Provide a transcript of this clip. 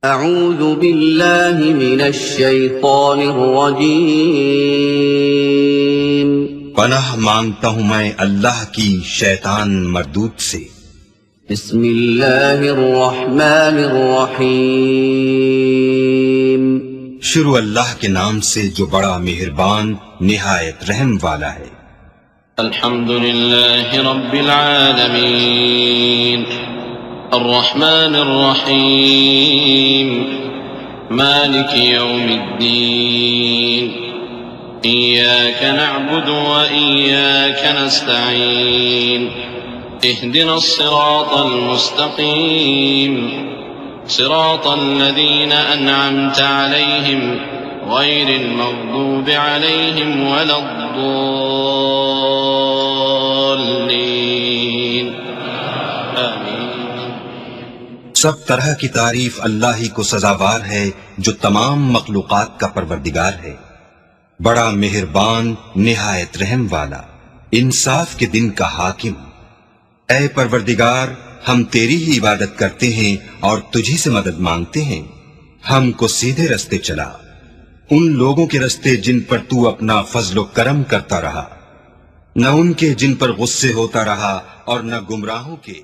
اعوذ باللہ من الشیطان الرجیم پناہ مانگتا ہوں میں اللہ کی شیطان مردود سے۔ بسم اللہ الرحمن الرحیم شروع اللہ کے نام سے جو بڑا مہربان نہایت رحم والا ہے۔ الحمد للہ رب العالمین الرحمن الرحیم مالک یوم الدین إياك نعبد وإياك نستعين اهدنا الصراط المستقيم صراط الذين أنعمت عليهم غير المغضوب عليهم ولا الضالين آمين۔ سب طرح کی تعریف اللہ ہی کو سزاوار ہے جو تمام مخلوقات کا پروردگار ہے، بڑا مہربان نہایت رحم والا، انصاف کے دن کا حاکم۔ اے پروردگار، ہم تیری ہی عبادت کرتے ہیں اور تجھی سے مدد مانگتے ہیں، ہم کو سیدھے رستے چلا، ان لوگوں کے رستے جن پر تو اپنا فضل و کرم کرتا رہا، نہ ان کے جن پر غصے ہوتا رہا اور نہ گمراہوں کے